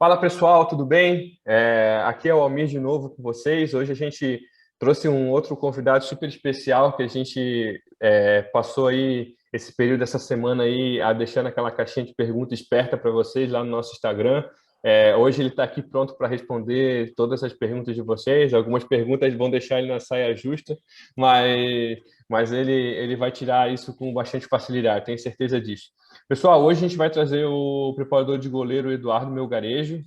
Fala pessoal, tudo bem? Aqui é o Almir de novo com vocês. Hoje a gente trouxe um outro convidado super especial que a gente passou aí esse período essa semana aí deixando aquela caixinha de pergunta esperta para vocês lá no nosso Instagram. Hoje ele está aqui pronto para responder todas as perguntas de vocês. Algumas perguntas vão deixar ele na saia justa, mas ele vai tirar isso com bastante facilidade, tenho certeza disso. Pessoal, hoje a gente vai trazer o preparador de goleiro Eduardo Melgarejo.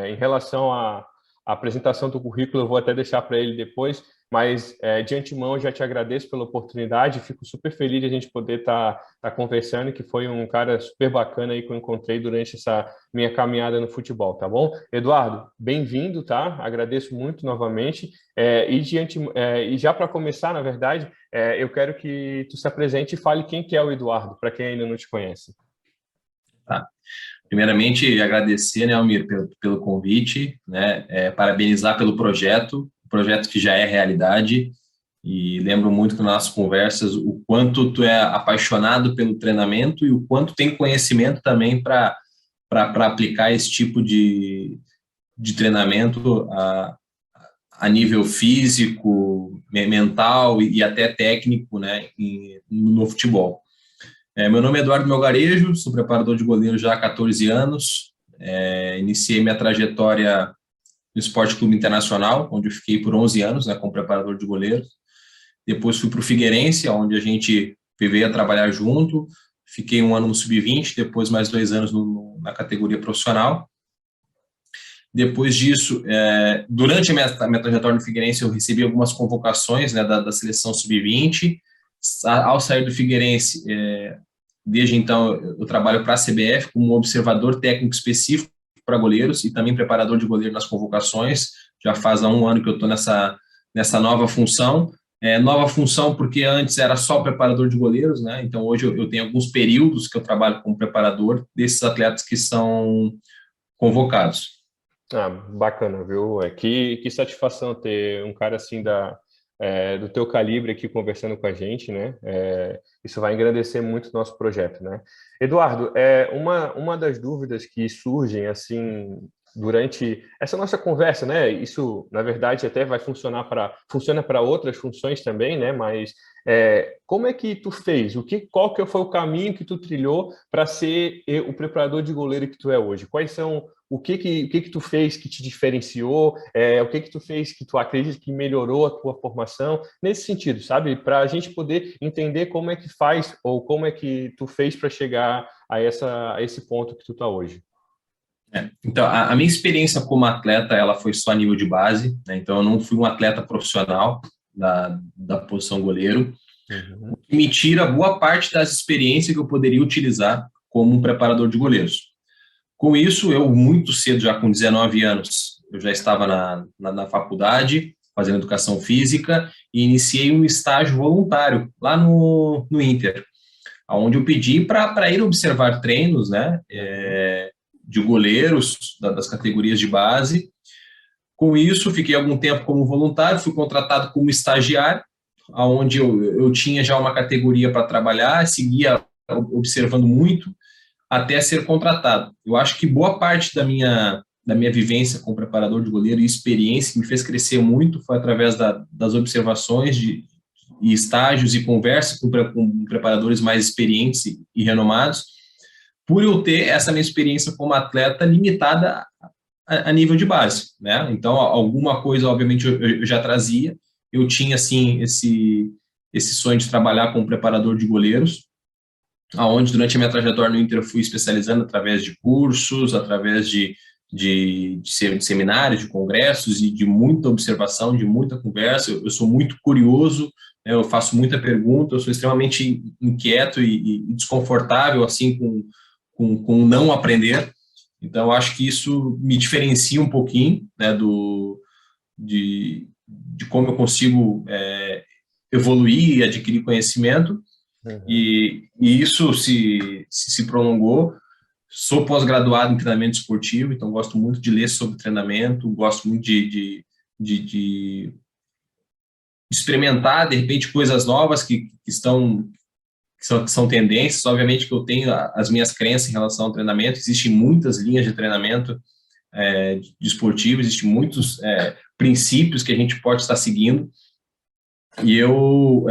Em relação à apresentação do currículo, eu vou até deixar para ele depois, mas de antemão eu já te agradeço pela oportunidade, fico super feliz de a gente poder estar conversando, que foi um cara super bacana aí que eu encontrei durante essa minha caminhada no futebol, tá bom? Eduardo, bem-vindo, tá? Agradeço muito novamente. E já para começar, na verdade, eu quero que tu se apresente e fale quem que é o Eduardo, para quem ainda não te conhece. Tá. Primeiramente, agradecer, né, Almir, pelo convite, né, parabenizar pelo projeto, projeto que já é realidade, e lembro muito que nas nossas conversas o quanto tu é apaixonado pelo treinamento e o quanto tem conhecimento também para aplicar esse tipo de treinamento a nível físico, mental e até técnico, né, no futebol. Meu nome é Eduardo Melgarejo, sou preparador de goleiro já há 14 anos. Iniciei minha trajetória no Esporte Clube Internacional, onde eu fiquei por 11 anos, né, como preparador de goleiro. Depois fui para o Figueirense, onde a gente veio a trabalhar junto. Fiquei um ano no Sub-20, depois mais 2 anos na categoria profissional. Depois disso, durante a minha trajetória no Figueirense, eu recebi algumas convocações, né, da seleção Sub-20. Ao sair do Figueirense, desde então, eu trabalho para a CBF como observador técnico específico para goleiros e também preparador de goleiro nas convocações. Já faz há um ano que eu estou nessa nova função. Nova função porque antes era só preparador de goleiros, né? Então hoje eu tenho alguns períodos que eu trabalho como preparador desses atletas que são convocados. Bacana, viu? Que satisfação ter um cara assim do teu calibre aqui conversando com a gente, né? Isso vai engrandecer muito o nosso projeto, né? Eduardo, uma das dúvidas que surgem assim durante essa nossa conversa, né? Isso, na verdade, até vai funciona para outras funções também, né? Mas como é que tu fez? Qual que foi o caminho que tu trilhou para ser o preparador de goleiro que tu é hoje? Quais são o que tu fez que te diferenciou? O que tu fez que tu acredita que melhorou a tua formação? Nesse sentido, sabe? Para a gente poder entender como é que faz ou como é que tu fez para chegar a esse ponto que tu está hoje. Então, a minha experiência como atleta, ela foi só a nível de base, né? Então eu não fui um atleta profissional da posição goleiro, o Uhum. que me tira boa parte das experiências que eu poderia utilizar como um preparador de goleiros. Com isso, eu muito cedo, já com 19 anos, eu já estava na faculdade, fazendo educação física, e iniciei um estágio voluntário lá no Inter, onde eu pedi para ir observar treinos, né, Uhum. de goleiros das categorias de base. Com isso, fiquei algum tempo como voluntário, fui contratado como estagiário, onde eu tinha já uma categoria para trabalhar, seguia observando muito, até ser contratado. Eu acho que boa parte da minha vivência como preparador de goleiro e experiência que me fez crescer muito foi através das observações e estágios e conversas com preparadores mais experientes e renomados, por eu ter essa minha experiência como atleta limitada a nível de base, né? Então, alguma coisa, obviamente, eu já trazia. Eu tinha, assim, esse sonho de trabalhar como preparador de goleiros, aonde durante a minha trajetória no Inter eu fui especializando através de cursos, através de seminários, de congressos e de muita observação, de muita conversa. Eu sou muito curioso, né, eu faço muita pergunta, eu sou extremamente inquieto e desconfortável assim com não aprender. Então, eu acho que isso me diferencia um pouquinho, né, de como eu consigo evoluir e adquirir conhecimento. Uhum. E isso se prolongou. Sou pós-graduado em treinamento esportivo, então gosto muito de ler sobre treinamento, gosto muito de experimentar, de repente, coisas novas que são tendências. Obviamente que eu tenho as minhas crenças em relação ao treinamento, existem muitas linhas de treinamento desportivo, existem muitos princípios que a gente pode estar seguindo, e eu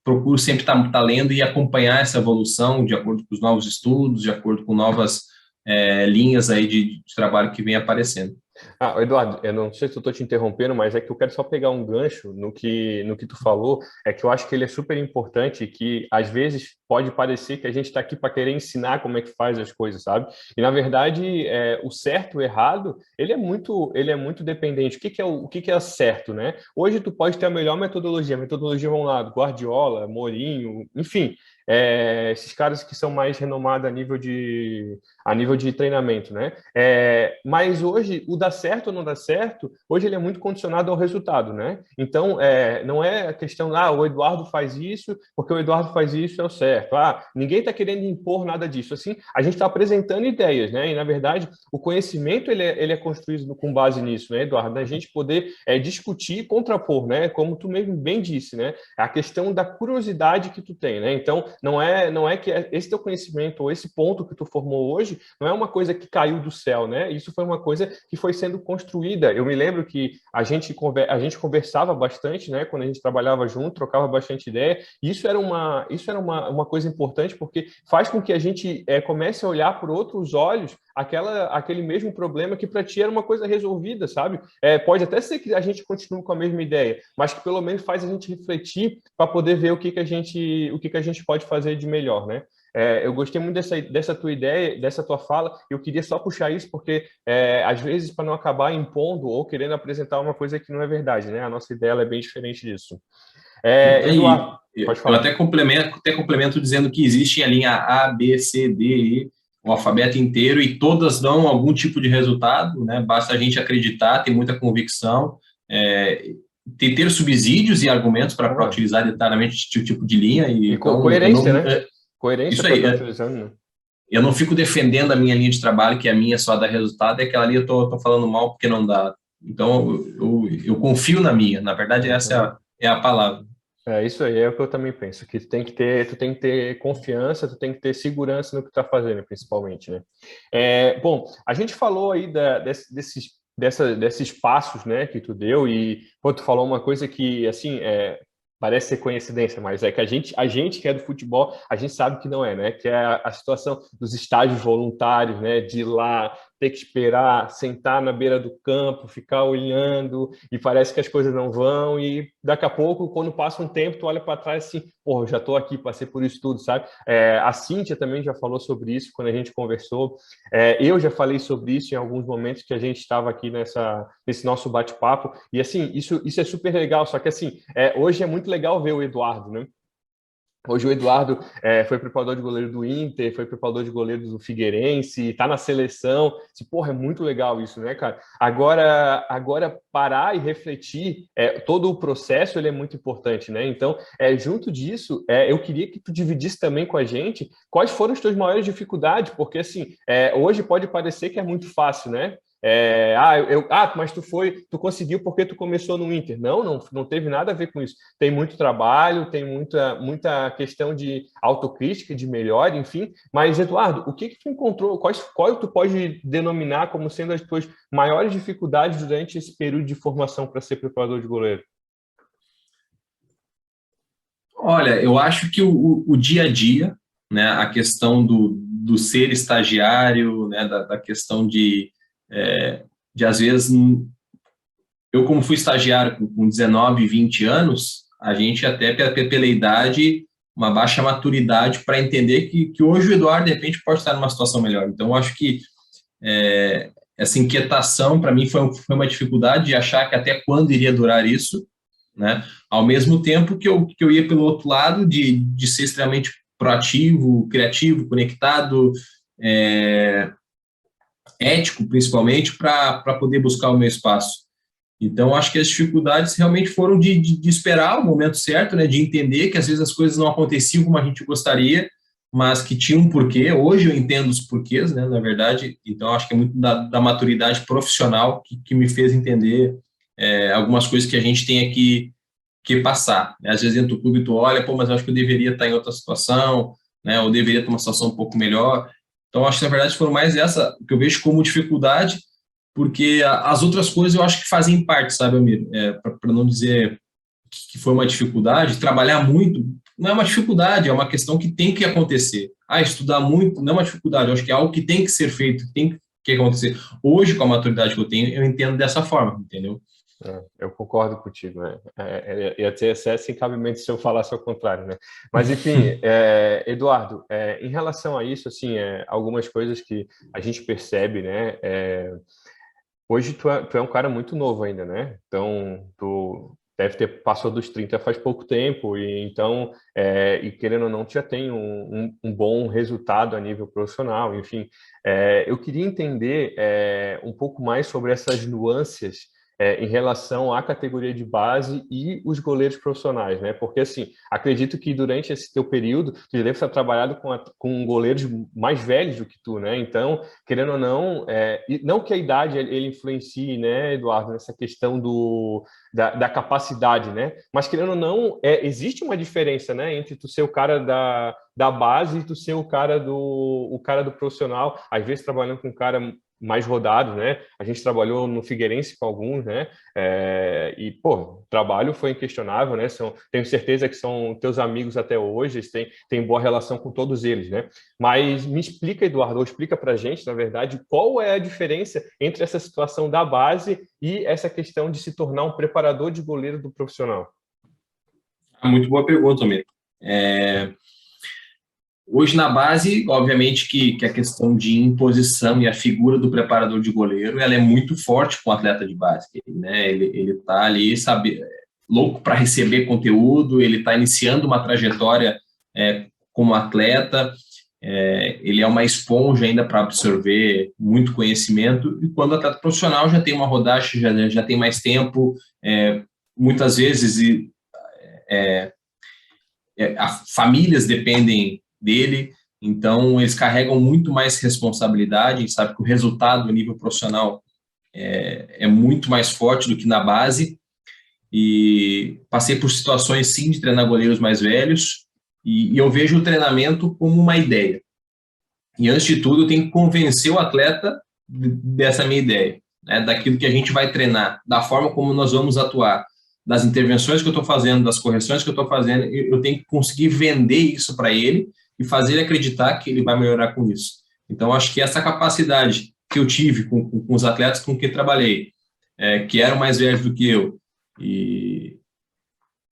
procuro sempre estar lendo e acompanhar essa evolução de acordo com os novos estudos, de acordo com novas linhas aí de trabalho que vem aparecendo. Eduardo, eu não sei se eu estou te interrompendo, mas é que eu quero só pegar um gancho no que tu falou, é que eu acho que ele é super importante e que, às vezes, pode parecer que a gente está aqui para querer ensinar como é que faz as coisas, sabe? E, na verdade, o certo e o errado, ele é muito dependente. O que é certo, né? Hoje, tu pode ter a melhor metodologia vão lá, do Guardiola, Mourinho, enfim, esses caras que são mais renomados a nível de treinamento, né? Mas hoje, o dar certo ou não dar certo, hoje ele é muito condicionado ao resultado, né? Então, não é a questão, o Eduardo faz isso, porque o Eduardo faz isso, é o certo. Ninguém está querendo impor nada disso. Assim, a gente está apresentando ideias, né? E, na verdade, o conhecimento, ele é construído com base nisso, né, Eduardo? A gente poder discutir e contrapor, né? Como tu mesmo bem disse, né? A questão da curiosidade que tu tem, né? Então, não é que esse teu conhecimento ou esse ponto que tu formou hoje não é uma coisa que caiu do céu, né? Isso foi uma coisa que foi sendo construída. Eu me lembro que a gente conversava bastante, né? Quando a gente trabalhava junto, trocava bastante ideia. E isso era uma coisa importante porque faz com que a gente comece a olhar por outros olhos aquele mesmo problema que para ti era uma coisa resolvida, sabe? Pode até ser que a gente continue com a mesma ideia, mas que pelo menos faz a gente refletir para poder ver o que a gente pode fazer de melhor, né? Eu gostei muito dessa tua ideia, dessa tua fala. Eu queria só puxar isso porque, às vezes, para não acabar impondo ou querendo apresentar uma coisa que não é verdade, né? A nossa ideia é bem diferente disso. Eduardo, pode Eu falar. até complemento dizendo que existe a linha A, B, C, D, E, o alfabeto inteiro, e todas dão algum tipo de resultado, né? Basta a gente acreditar, ter muita convicção, ter subsídios e argumentos para utilizar detalhadamente esse tipo de linha. E então, Coerência, né? Coerência isso para aí. estar utilizando, né? Eu não fico defendendo a minha linha de trabalho, que a minha só dá resultado, e aquela ali eu tô falando mal porque não dá. Então, eu confio na minha. Na verdade, essa é a palavra. Isso aí é o que eu também penso, que tu tem que ter confiança, tu tem que ter segurança no que tu tá fazendo, principalmente, né? Bom, a gente falou aí desses passos, né, que tu deu e, pô, tu falou uma coisa que, assim, parece ser coincidência, mas é que a gente que é do futebol, a gente sabe que não é, né? Que é a situação dos estágios voluntários, né? De ir lá, ter que esperar, sentar na beira do campo, ficar olhando e parece que as coisas não vão e daqui a pouco, quando passa um tempo, tu olha para trás assim, porra, eu já estou aqui, passei por isso tudo, sabe? A Cíntia também já falou sobre isso quando a gente conversou. Eu já falei sobre isso em alguns momentos que a gente estava aqui nesse nosso bate-papo e assim, isso é super legal, só que assim, hoje é muito legal ver o Eduardo, né? Hoje o Eduardo foi preparador de goleiro do Inter, foi preparador de goleiro do Figueirense, está na seleção. Porra, é muito legal isso, né, cara? Agora parar e refletir, todo o processo ele é muito importante, né? Então, junto disso, eu queria que tu dividisse também com a gente quais foram as tuas maiores dificuldades, porque assim, hoje pode parecer que é muito fácil, né? Mas tu conseguiu porque tu começou no Inter. Não teve nada a ver com isso. Tem muito trabalho, tem muita questão de autocrítica, de melhora, enfim. Mas, Eduardo, o que tu encontrou? Qual tu pode denominar como sendo as tuas maiores dificuldades durante esse período de formação para ser preparador de goleiro? Olha, eu acho que o dia a dia, né, a questão do ser estagiário, né, da questão de às vezes, eu como fui estagiário com 19, 20 anos, a gente até pela idade, uma baixa maturidade para entender que hoje o Eduardo, de repente, pode estar numa situação melhor. Então, eu acho que essa inquietação, para mim, foi uma dificuldade de achar que até quando iria durar isso, né? Ao mesmo tempo que eu ia pelo outro lado de ser extremamente proativo, criativo, conectado, ético, principalmente, para poder buscar o meu espaço. Então, acho que as dificuldades realmente foram de esperar o momento certo, né? De entender que às vezes as coisas não aconteciam como a gente gostaria, mas que tinha um porquê. Hoje eu entendo os porquês, né? Na verdade, então acho que é muito da maturidade profissional que me fez entender algumas coisas que a gente tem aqui que passar, né? Às vezes dentro do clube tu olha, pô, mas eu acho que eu deveria estar em outra situação, né? Ou deveria ter uma situação um pouco melhor. Então, acho que na verdade foram mais essa que eu vejo como dificuldade, porque as outras coisas eu acho que fazem parte, sabe, Amir? Para não dizer que foi uma dificuldade, trabalhar muito não é uma dificuldade, é uma questão que tem que acontecer. Estudar muito não é uma dificuldade, eu acho que é algo que tem que ser feito, que tem que acontecer. Hoje, com a maturidade que eu tenho, eu entendo dessa forma, entendeu? Eu concordo contigo, né? Ia ter excesso em cabimento se eu falasse ao contrário, né? Mas, enfim, Eduardo, em relação a isso, assim, algumas coisas que a gente percebe, né? Hoje tu é um cara muito novo ainda, né? Então, tu deve ter passou dos 30 faz pouco tempo, e então, e querendo ou não, tu já tem um bom resultado a nível profissional, enfim. Eu queria entender um pouco mais sobre essas nuances em relação à categoria de base e os goleiros profissionais, né? Porque, assim, acredito que durante esse teu período, tu deve estar trabalhado com goleiros mais velhos do que tu, né? Então, querendo ou não, e não que a idade ele influencie, né, Eduardo, nessa questão da capacidade, né? Mas querendo ou não, existe uma diferença, né, entre tu ser o cara da base e tu ser o cara do profissional, às vezes trabalhando com um cara mais rodado, né? A gente trabalhou no Figueirense com alguns, né? E, pô, o trabalho foi inquestionável, né? Tenho certeza que são teus amigos até hoje, tem boa relação com todos eles, né? Mas me explica, Eduardo, ou explica para a gente, na verdade, qual é a diferença entre essa situação da base e essa questão de se tornar um preparador de goleiro do profissional? Muito boa pergunta, Amir. Hoje, na base, obviamente que a questão de imposição e a figura do preparador de goleiro, ela é muito forte com o atleta de base, né? Ele tá ali, sabe, louco para receber conteúdo, ele está iniciando uma trajetória como atleta, ele é uma esponja ainda para absorver muito conhecimento, e quando o atleta profissional já tem uma rodagem, já tem mais tempo, muitas vezes famílias dependem dele, então eles carregam muito mais responsabilidade, a gente sabe que o resultado a nível profissional é muito mais forte do que na base, e passei por situações, sim, de treinar goleiros mais velhos, e eu vejo o treinamento como uma ideia. E, antes de tudo, eu tenho que convencer o atleta dessa minha ideia, né, daquilo que a gente vai treinar, da forma como nós vamos atuar, das intervenções que eu estou fazendo, das correções que eu estou fazendo, eu tenho que conseguir vender isso para ele e fazer ele acreditar que ele vai melhorar com isso. Então, acho que essa capacidade que eu tive com os atletas com quem trabalhei, que eram mais velhos do que eu, e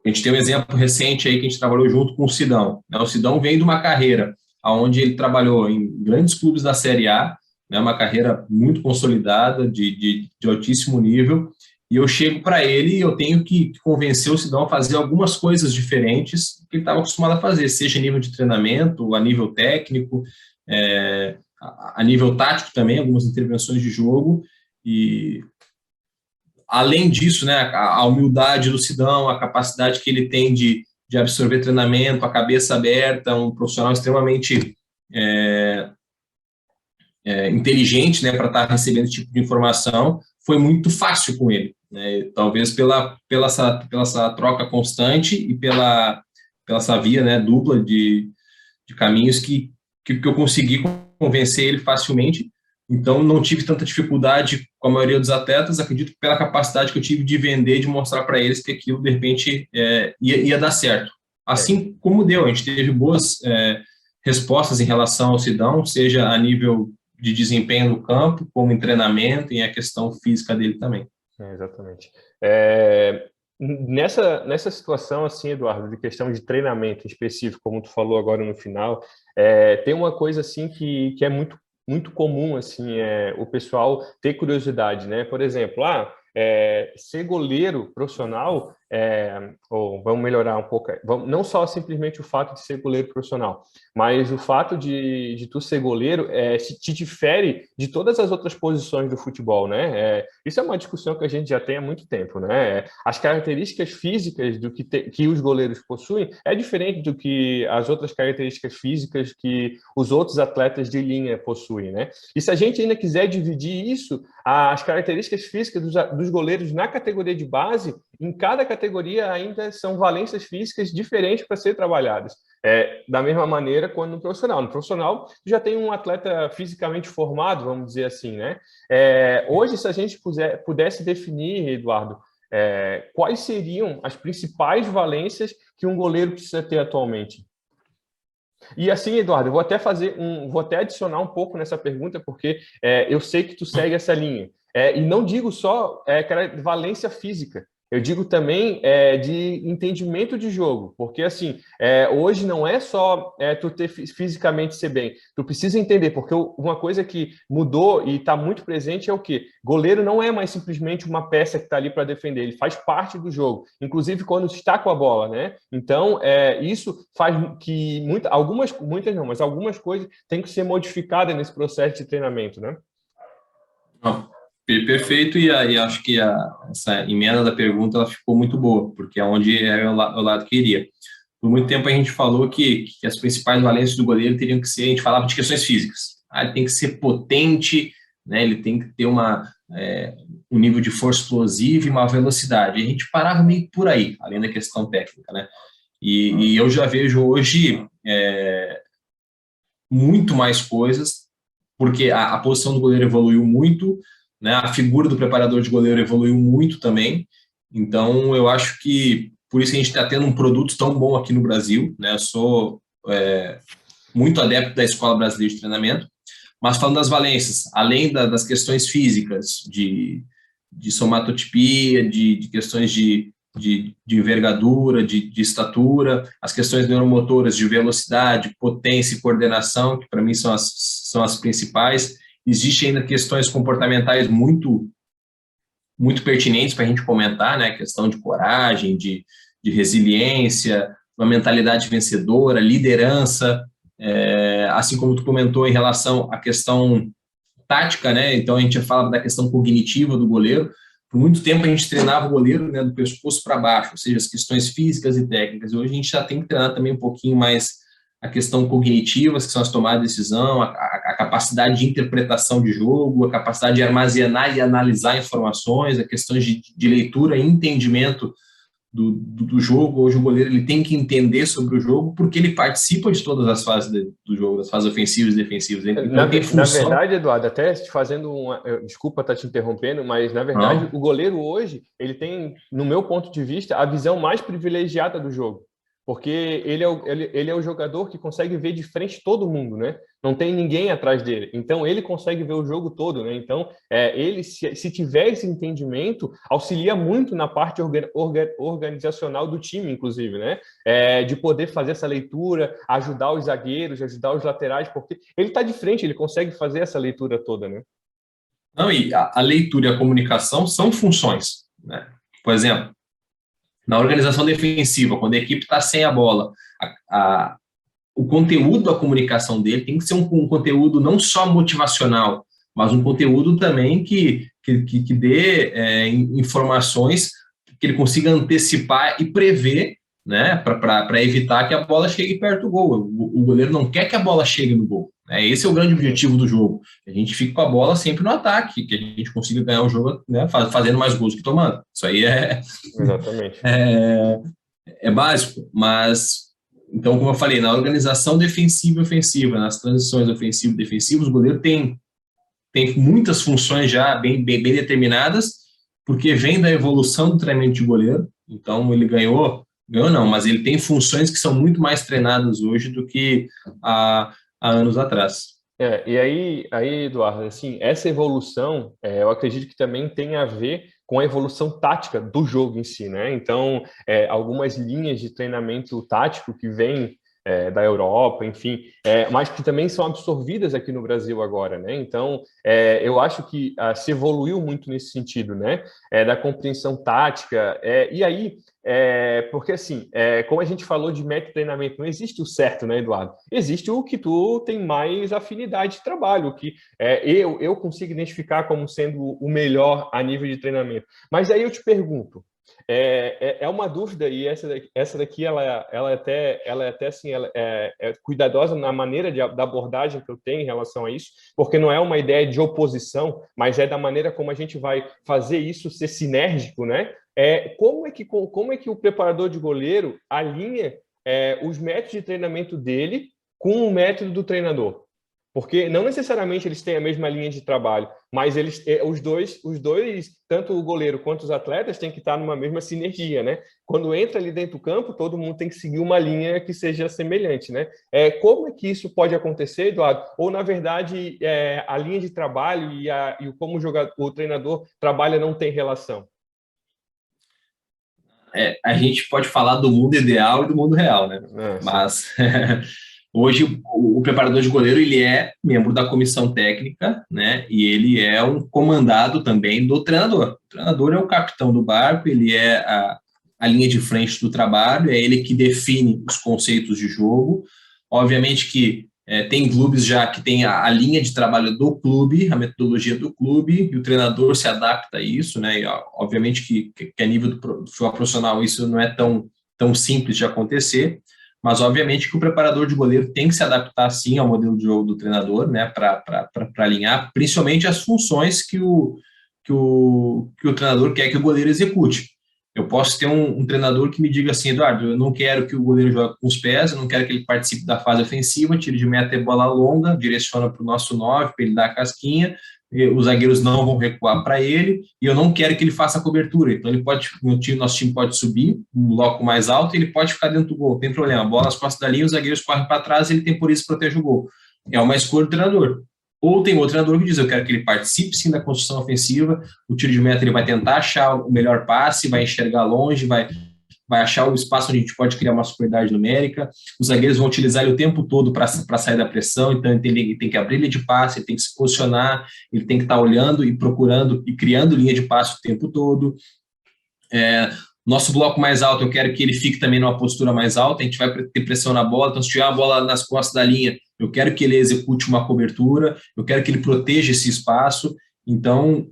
a gente tem um exemplo recente aí que a gente trabalhou junto com o Sidão, né? O Sidão vem de uma carreira onde ele trabalhou em grandes clubes da Série A, né? Uma carreira muito consolidada, de altíssimo nível, e eu chego para ele e eu tenho que convencer o Sidão a fazer algumas coisas diferentes que ele estava acostumado a fazer, seja a nível de treinamento, a nível técnico, a nível tático também, algumas intervenções de jogo, e além disso, né, a humildade do Sidão, a capacidade que ele tem de absorver treinamento, a cabeça aberta, um profissional extremamente inteligente, né, para estar recebendo esse tipo de informação, foi muito fácil com ele, né, talvez pela essa troca constante e pela essa via, né, dupla de caminhos que eu consegui convencer ele facilmente. Então, não tive tanta dificuldade com a maioria dos atletas, acredito que pela capacidade que eu tive de vender, de mostrar para eles que aquilo, de repente, ia dar certo. Assim como deu, a gente teve boas respostas em relação ao Sidão, seja a nível de desempenho no campo, como em treinamento e a questão física dele também. Exatamente. Nessa situação, assim, Eduardo, de questão de treinamento específico, como tu falou agora no final, tem uma coisa, assim, que é muito comum, assim, o pessoal ter curiosidade, né? Por exemplo, ser goleiro profissional, ou vamos melhorar um pouco, não só simplesmente o fato de ser goleiro profissional, mas o fato de tu ser goleiro te difere de todas as outras posições do futebol, né? Isso é uma discussão que a gente já tem há muito tempo, né? As características físicas que os goleiros possuem é diferente do que as outras características físicas que os outros atletas de linha possuem, né? E se a gente ainda quiser dividir isso, as características físicas dos goleiros na categoria de base, em cada categoria ainda são valências físicas diferentes para ser trabalhadas. Da mesma maneira quando no profissional. No profissional, já tem um atleta fisicamente formado, vamos dizer assim, né? Hoje, se a gente pudesse definir, Eduardo, quais seriam as principais valências que um goleiro precisa ter atualmente? E assim, Eduardo, eu vou até adicionar um pouco nessa pergunta, porque eu sei que tu segue essa linha. E não digo só valência física, eu digo também de entendimento de jogo, porque assim, hoje não é só tu ter fisicamente ser bem, tu precisa entender, porque uma coisa que mudou e está muito presente é o quê? Goleiro não é mais simplesmente uma peça que está ali para defender, ele faz parte do jogo, inclusive quando está com a bola, né? Então, isso faz que muitas não, mas algumas coisas têm que ser modificadas nesse processo de treinamento, né? Não, perfeito, e acho que essa emenda da pergunta ela ficou muito boa, porque é onde é o lado que iria. Por muito tempo a gente falou que as principais valências do goleiro teriam que ser, a gente falava de questões físicas. Ele tem que ser potente, né, ele tem que ter um nível de força explosiva e uma velocidade. E a gente parava meio por aí, além da questão técnica, né? E eu já vejo hoje muito mais coisas, porque a posição do goleiro evoluiu muito, né? A figura do preparador de goleiro evoluiu muito também. Então, eu acho que por isso que a gente está tendo um produto tão bom aqui no Brasil, né? Eu sou muito adepto da Escola Brasileira de Treinamento, mas falando das valências, além das questões físicas, de somatotipia, de questões de envergadura, de estatura, as questões neuromotoras de velocidade, potência e coordenação, que para mim são as principais. Existem ainda questões comportamentais muito pertinentes para a gente comentar, né? A questão de coragem, de resiliência, uma mentalidade vencedora, liderança, assim como tu comentou em relação à questão tática, né? Então a gente fala da questão cognitiva do goleiro. Por muito tempo a gente treinava o goleiro, né, do pescoço para baixo, ou seja, as questões físicas e técnicas. Hoje a gente já tem que treinar também um pouquinho mais a questão cognitiva, que são as tomadas de decisão, a capacidade de interpretação de jogo, a capacidade de armazenar e analisar informações, a questões de leitura e entendimento do jogo. Hoje o goleiro ele tem que entender sobre o jogo porque ele participa de todas as fases do jogo, das fases ofensivas e defensivas. Então ele tem Na função. verdade, Eduardo, até te fazendo desculpa estar te interrompendo, mas na verdade Não. o goleiro hoje ele tem, no meu ponto de vista, a visão mais privilegiada do jogo, porque ele é o jogador que consegue ver de frente todo mundo, né? Não tem ninguém atrás dele, então ele consegue ver o jogo todo, né? Então ele se tiver esse entendimento auxilia muito na parte organizacional do time, inclusive, né? De poder fazer essa leitura, ajudar os zagueiros, ajudar os laterais, porque ele está de frente, ele consegue fazer essa leitura toda, né? Não, e a leitura e a comunicação são funções, né? Por exemplo, na organização defensiva, quando a equipe está sem a bola, o conteúdo da comunicação dele tem que ser um conteúdo não só motivacional, mas um conteúdo também que dê informações que ele consiga antecipar e prever, né, para evitar que a bola chegue perto do gol. O goleiro não quer que a bola chegue no gol. Né? Esse é o grande objetivo do jogo. A gente fica com a bola sempre no ataque, que a gente consiga ganhar o jogo, né, fazendo mais gols que tomando. Isso aí Exatamente. é básico, mas então, como eu falei, na organização defensiva e ofensiva, nas transições ofensivo e defensivas, o goleiro tem muitas funções já bem determinadas, porque vem da evolução do treinamento de goleiro. Então, ele ganhou não, mas ele tem funções que são muito mais treinadas hoje do que há anos atrás. E aí, Eduardo, assim, essa evolução, eu acredito que também tem a ver com a evolução tática do jogo em si, né? Então, algumas linhas de treinamento tático que vêm da Europa, enfim, mas que também são absorvidas aqui no Brasil agora, né? Então, eu acho que se evoluiu muito nesse sentido, né? Da compreensão tática, e aí porque assim, como a gente falou de método de treinamento, não existe o certo, né, Eduardo? Existe o que tu tem mais afinidade de trabalho, o que eu consigo identificar como sendo o melhor a nível de treinamento. Mas aí eu te pergunto, uma dúvida, e essa daqui ela é até assim, ela é cuidadosa na maneira da abordagem que eu tenho em relação a isso, porque não é uma ideia de oposição, mas é da maneira como a gente vai fazer isso ser sinérgico, né? Como é que o preparador de goleiro alinha os métodos de treinamento dele com o método do treinador. Porque não necessariamente eles têm a mesma linha de trabalho, mas os dois, tanto o goleiro quanto os atletas, têm que estar numa mesma sinergia, né? Quando entra ali dentro do campo, todo mundo tem que seguir uma linha que seja semelhante, né? Como é que isso pode acontecer, Eduardo? Ou, na verdade, a linha de trabalho e como o treinador trabalha não tem relação? A gente pode falar do mundo ideal e do mundo real, né? Sim. Mas hoje o preparador de goleiro ele é membro da comissão técnica, né? E ele é um comandado também do treinador. O treinador é o capitão do barco, ele é a linha de frente do trabalho, é ele que define os conceitos de jogo. Obviamente que tem clubes já que tem a linha de trabalho do clube, a metodologia do clube, e o treinador se adapta a isso, né? E, obviamente que a nível do futebol profissional isso não é tão simples de acontecer, mas obviamente que o preparador de goleiro tem que se adaptar sim ao modelo de jogo do treinador, né? Para alinhar, principalmente as funções que o treinador quer que o goleiro execute. Eu posso ter um treinador que me diga assim, Eduardo, eu não quero que o goleiro jogue com os pés, eu não quero que ele participe da fase ofensiva, tire de meta e bola longa, direciona para o nosso 9, para ele dar a casquinha, os zagueiros não vão recuar para ele, e eu não quero que ele faça a cobertura. Então, ele pode, nosso time pode subir um bloco mais alto e ele pode ficar dentro do gol, não tem problema. A bola nas costas da linha, os zagueiros correm para trás e ele temporiza e protege o gol. É uma escolha do treinador. Ou tem outro treinador que diz, eu quero que ele participe sim da construção ofensiva, o tiro de meta ele vai tentar achar o melhor passe, vai enxergar longe, vai achar o espaço onde a gente pode criar uma superioridade numérica, os zagueiros vão utilizar ele o tempo todo para sair da pressão, então ele tem que abrir linha de passe, ele tem que se posicionar, ele tem que estar olhando e procurando e criando linha de passe o tempo todo. Nosso bloco mais alto, eu quero que ele fique também numa postura mais alta, a gente vai ter pressão na bola, então se tiver a bola nas costas da linha, eu quero que ele execute uma cobertura, eu quero que ele proteja esse espaço, então,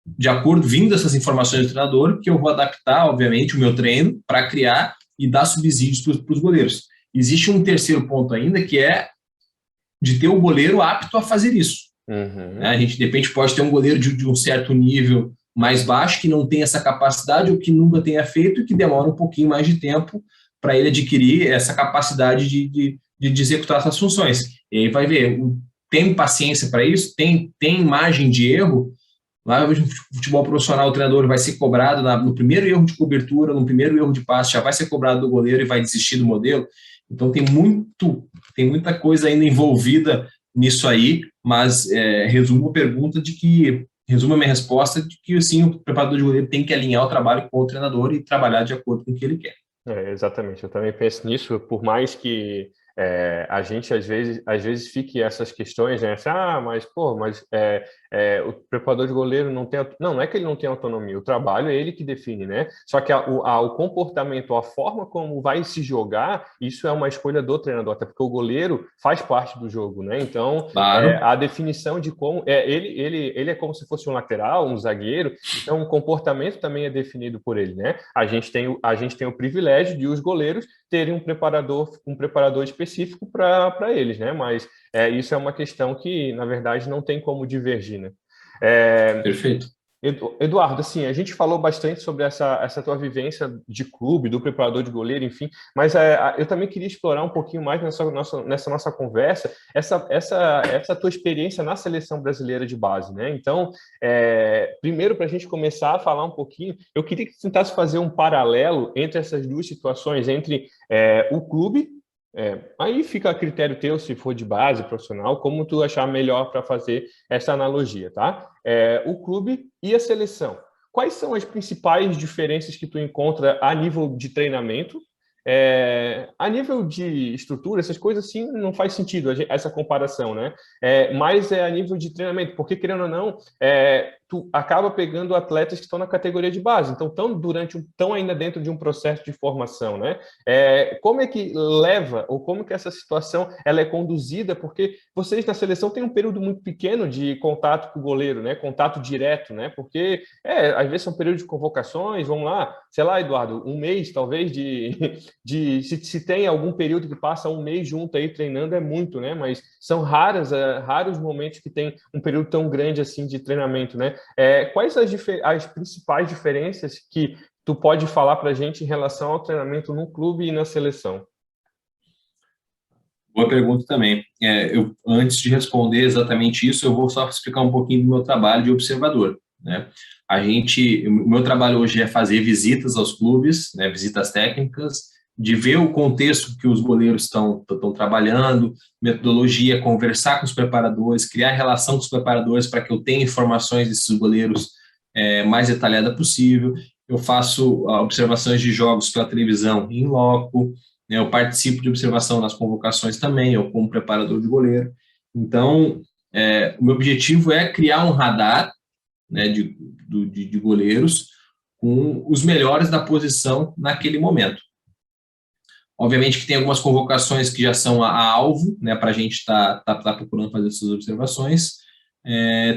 de acordo, vindo essas informações do treinador, que eu vou adaptar, obviamente, o meu treino para criar e dar subsídios para os goleiros. Existe um terceiro ponto ainda, que é de ter o goleiro apto a fazer isso. Uhum. A gente, de repente, pode ter um goleiro de um certo nível mais baixo, que não tem essa capacidade ou que nunca tenha feito e que demora um pouquinho mais de tempo para ele adquirir essa capacidade de executar essas funções. E aí vai ver, tem paciência para isso? Tem margem de erro? Lá no futebol profissional, o treinador vai ser cobrado no primeiro erro de cobertura, no primeiro erro de passe, já vai ser cobrado do goleiro e vai desistir do modelo. Então tem muita coisa ainda envolvida nisso aí, mas resumo a minha resposta de que sim, o preparador de goleiro tem que alinhar o trabalho com o treinador e trabalhar de acordo com o que ele quer. Exatamente, eu também penso nisso, por mais que a gente às vezes fique essas questões, né? Assim, o preparador de goleiro não tem... Não é que ele não tem autonomia, o trabalho é ele que define, né? Só que o comportamento, a forma como vai se jogar, isso é uma escolha do treinador, até porque o goleiro faz parte do jogo, né? Então, claro. a definição de como... ele é como se fosse um lateral, um zagueiro, então o comportamento também é definido por ele, né? A gente tem o privilégio de os goleiros terem um preparador específico para eles, né? Mas isso é uma questão que, na verdade, não tem como divergir, né? Perfeito. Eduardo, assim, a gente falou bastante sobre essa tua vivência de clube, do preparador de goleiro, enfim, mas eu também queria explorar um pouquinho mais nessa nossa conversa, essa tua experiência na seleção brasileira de base, né? Então, primeiro, para a gente começar a falar um pouquinho, eu queria que tu tentasse fazer um paralelo entre essas duas situações, entre o clube. Aí fica a critério teu, se for de base, profissional, como tu achar melhor para fazer essa analogia, tá? O clube e a seleção. Quais são as principais diferenças que tu encontra a nível de treinamento? A nível de estrutura, essas coisas assim não faz sentido essa comparação, né? Mas a nível de treinamento, porque querendo ou não, tu acaba pegando atletas que estão na categoria de base, então estão ainda dentro de um processo de formação, né? Como é que leva, ou como que essa situação ela é conduzida, porque vocês na seleção têm um período muito pequeno de contato com o goleiro, né? Contato direto, né? Porque às vezes são períodos de convocações, vamos lá, sei lá, Eduardo, um mês talvez se tem algum período que passa um mês junto aí treinando é muito, né? Mas são raros momentos que tem um período tão grande assim de treinamento, né? Quais as principais diferenças que tu pode falar para a gente em relação ao treinamento no clube e na seleção? Boa pergunta também. Antes de responder exatamente isso, eu vou só explicar um pouquinho do meu trabalho de observador, né? O meu trabalho hoje é fazer visitas aos clubes, né, visitas técnicas, de ver o contexto que os goleiros estão trabalhando, metodologia, conversar com os preparadores, criar relação com os preparadores para que eu tenha informações desses goleiros mais detalhada possível. Eu faço observações de jogos pela televisão em loco, né, eu participo de observação nas convocações também, eu como preparador de goleiro. Então, o meu objetivo é criar um radar, né, de goleiros com os melhores da posição naquele momento. Obviamente que tem algumas convocações que já são a alvo, né, para a gente tá procurando fazer essas observações.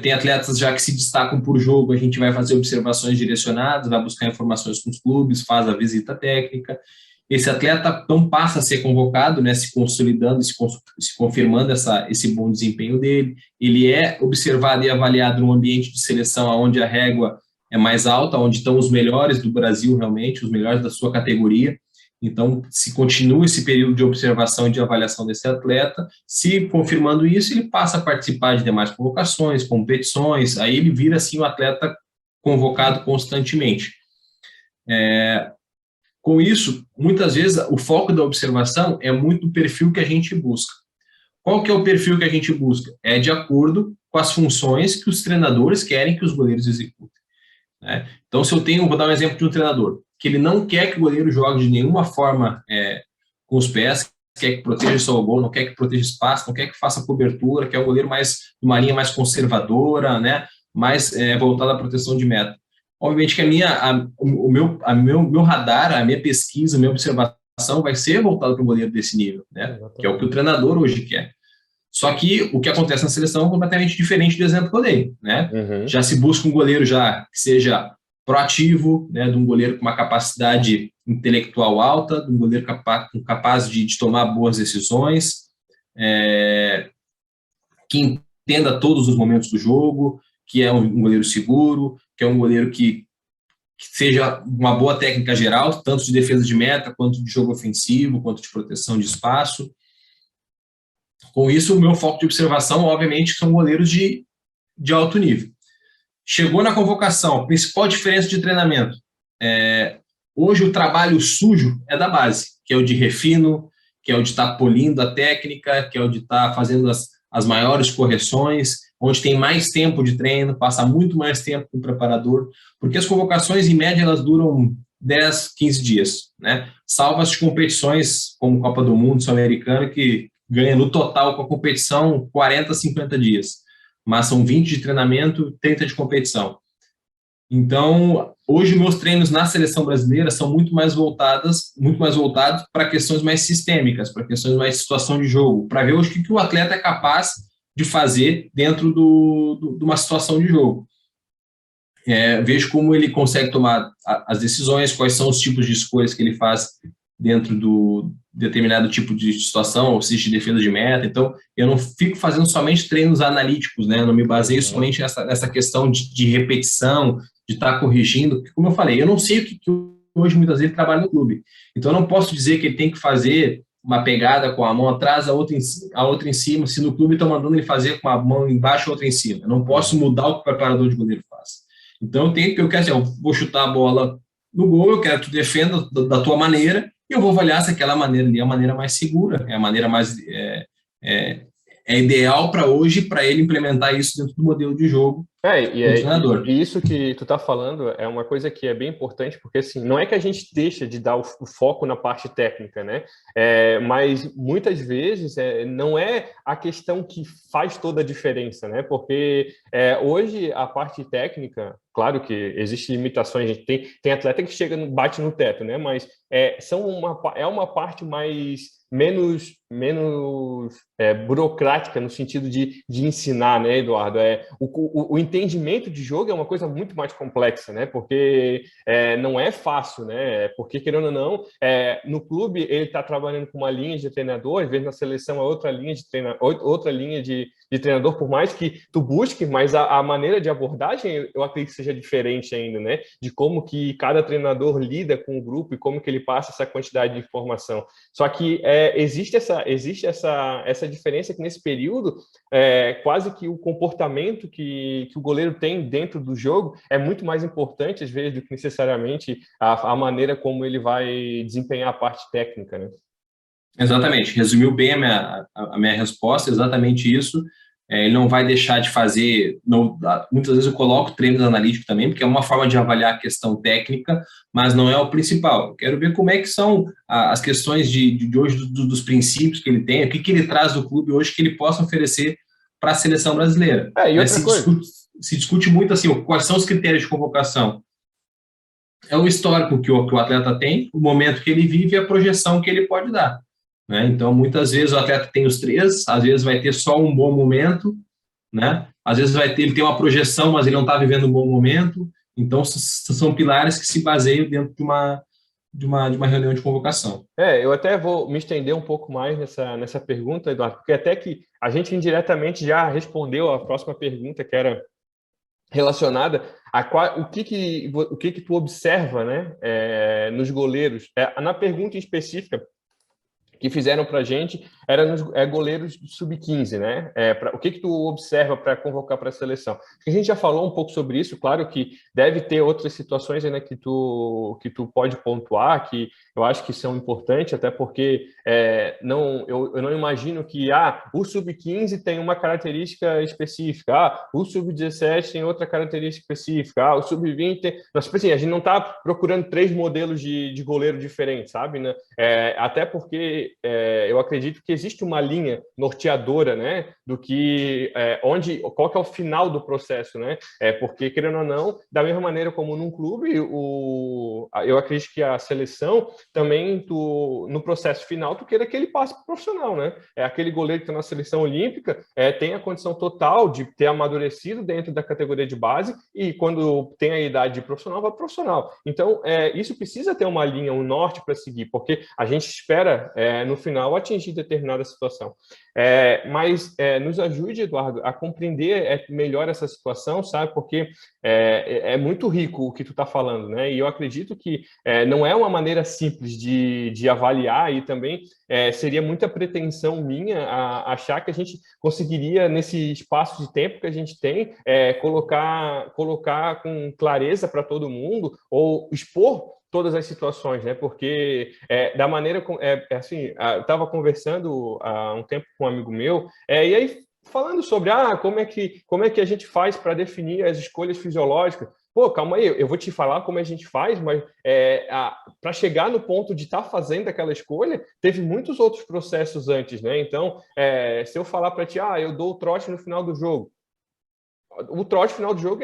Tem atletas já que se destacam por jogo, a gente vai fazer observações direcionadas, vai buscar informações com os clubes, faz a visita técnica. Esse atleta não passa a ser convocado, né, se consolidando, se confirmando esse bom desempenho dele. Ele é observado e avaliado num ambiente de seleção onde a régua é mais alta, onde estão os melhores do Brasil realmente, os melhores da sua categoria. Então, se continua esse período de observação e de avaliação desse atleta, se confirmando isso, ele passa a participar de demais convocações, competições, aí ele vira, assim, um atleta convocado constantemente. Com isso, muitas vezes, o foco da observação é muito o perfil que a gente busca. Qual que é o perfil que a gente busca? É de acordo com as funções que os treinadores querem que os goleiros executem, né? Então, se eu tenho, vou dar um exemplo de um treinador, que ele não quer que o goleiro jogue de nenhuma forma com os pés, quer que proteja só o gol, não quer que proteja espaço, não quer que faça cobertura, quer um goleiro mais, uma linha mais conservadora, né, mais voltada à proteção de meta. Obviamente que o meu radar, a minha pesquisa, a minha observação vai ser voltada para o goleiro desse nível, né, que é o que o treinador hoje quer. Só que o que acontece na seleção é completamente diferente do exemplo que eu dei, né? Uhum. Já se busca um goleiro já que seja proativo, né, de um goleiro com uma capacidade intelectual alta, de um goleiro capaz de tomar boas decisões, que entenda todos os momentos do jogo, que é um goleiro seguro, que é um goleiro que seja uma boa técnica geral, tanto de defesa de meta, quanto de jogo ofensivo, quanto de proteção de espaço. Com isso, o meu foco de observação, obviamente, são goleiros de alto nível. Chegou na convocação, principal diferença de treinamento. Hoje o trabalho sujo é da base, que é o de refino, que é o de estar polindo a técnica, que é o de estar fazendo as maiores correções, onde tem mais tempo de treino, passa muito mais tempo com o preparador, porque as convocações, em média, elas duram 10, 15 dias, né? Salvo as competições, como Copa do Mundo, Sul-Americana, que ganha no total com a competição 40, 50 dias. Mas são 20 de treinamento, 30 de competição. Então, hoje meus treinos na seleção brasileira são muito mais voltados para questões mais sistêmicas, para questões mais de situação de jogo, para ver hoje o que o atleta é capaz de fazer dentro de uma situação de jogo. Vejo como ele consegue tomar as decisões, quais são os tipos de escolhas que ele faz dentro do determinado tipo de situação, ou seja, de defesa de meta. Então, eu não fico fazendo somente treinos analíticos, né? Eu não me baseio somente nessa questão de repetição, de estar corrigindo, porque, como eu falei, eu não sei o que hoje muitas vezes trabalha no clube. Então, eu não posso dizer que ele tem que fazer uma pegada com a mão atrás, a outra em cima, se no clube estão mandando ele fazer com a mão embaixo, a outra em cima. Eu não posso mudar o que o preparador de goleiro faz. Então, eu quero assim, eu vou chutar a bola no gol, eu quero que tu defenda da tua maneira, e eu vou avaliar se aquela maneira ali é a maneira mais segura, é a maneira mais ideal para hoje, para ele implementar isso dentro do modelo de jogo do treinador. E isso que tu tá falando é uma coisa que é bem importante, porque assim, não é que a gente deixa de dar o foco na parte técnica, né? Mas muitas vezes não é a questão que faz toda a diferença, né? Porque hoje a parte técnica, claro que existem limitações, a gente tem atleta que chega, bate no teto, né? Mas é uma parte menos burocrática no sentido de ensinar, né, Eduardo? O entendimento de jogo é uma coisa muito mais complexa, né? Porque não é fácil, né? Porque, querendo ou não, no clube ele está trabalhando com uma linha de treinador, às vezes na seleção é outra linha de treinador, outra linha de de treinador, por mais que tu busque, mas a maneira de abordagem eu acredito que seja diferente ainda, né? De como que cada treinador lida com o grupo e como que ele passa essa quantidade de informação. Só que existe essa diferença que nesse período quase que o comportamento que o goleiro tem dentro do jogo é muito mais importante, às vezes, do que necessariamente a maneira como ele vai desempenhar a parte técnica, né? Exatamente, resumiu bem a minha resposta, exatamente isso. Ele não vai deixar de fazer, muitas vezes eu coloco treinos analíticos também, porque é uma forma de avaliar a questão técnica, mas não é o principal. Eu quero ver como é que são as questões de hoje, dos princípios que ele tem, o que ele traz do clube hoje que ele possa oferecer para a seleção brasileira. E outra coisa? Se discute muito assim, quais são os critérios de convocação. É o histórico que o atleta tem, o momento que ele vive e a projeção que ele pode dar. Né? Então, muitas vezes o atleta tem os três, às vezes vai ter só um bom momento, né? Às vezes ele tem uma projeção, mas ele não está vivendo um bom momento. Então, são pilares que se baseiam dentro de uma reunião de convocação. Eu até vou me estender um pouco mais nessa pergunta, Eduardo, porque até que a gente indiretamente já respondeu a próxima pergunta, que era relacionada a o que tu observa, né, nos goleiros. Na pergunta em específica que fizeram para a gente era nos goleiros sub-15, né? O que tu observa para convocar para a seleção? A gente já falou um pouco sobre isso, claro que deve ter outras situações ainda que tu pode pontuar, que eu acho que são importantes, até porque eu não imagino que o sub-15 tem uma característica específica, o sub-17 tem outra característica específica, o sub-20... Assim, a gente não está procurando 3 modelos de goleiro diferentes, sabe? Né? Até porque eu acredito que existe uma linha norteadora, né, do que qual que é o final do processo, né? Porque, querendo ou não, da mesma maneira como num clube, eu acredito que a seleção também, no processo final, tu queira que ele passe para o profissional, né? Aquele goleiro que está na seleção olímpica tem a condição total de ter amadurecido dentro da categoria de base e quando tem a idade de profissional, vai profissional. Então, isso precisa ter uma linha, um norte para seguir, porque a gente espera, no final, atingir determinada situação. Mas nos ajude, Eduardo, a compreender melhor essa situação, sabe? Porque é muito rico o que tu está falando, né? E eu acredito que não é uma maneira simples de avaliar e também seria muita pretensão minha achar que a gente conseguiria, nesse espaço de tempo que a gente tem, colocar com clareza para todo mundo ou expor todas as situações, né? Porque da maneira como assim, eu estava conversando há um tempo com um amigo meu, e aí falando sobre como é que a gente faz para definir as escolhas fisiológicas. Pô, calma aí, eu vou te falar como a gente faz, mas para chegar no ponto de estar fazendo aquela escolha, teve muitos outros processos antes, né? Então, se eu falar para ti, eu dou o trote no final do jogo, o trote final do jogo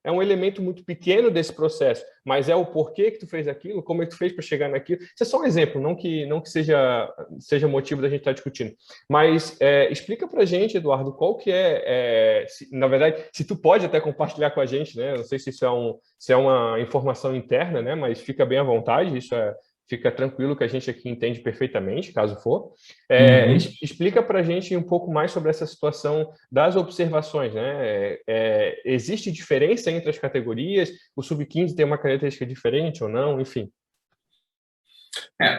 é um elemento muito pequeno desse processo, mas é o porquê que tu fez aquilo, como é que tu fez para chegar naquilo. Isso é só um exemplo, não que seja motivo da gente estar discutindo. Mas explica para a gente, Eduardo, qual que na verdade, se tu pode até compartilhar com a gente, né? Não sei se isso é uma informação interna, né? Mas fica bem à vontade, fica tranquilo que a gente aqui entende perfeitamente, caso for. Explica para a gente um pouco mais sobre essa situação das observações, né? Existe diferença entre as categorias? O sub-15 tem uma característica diferente ou não? Enfim.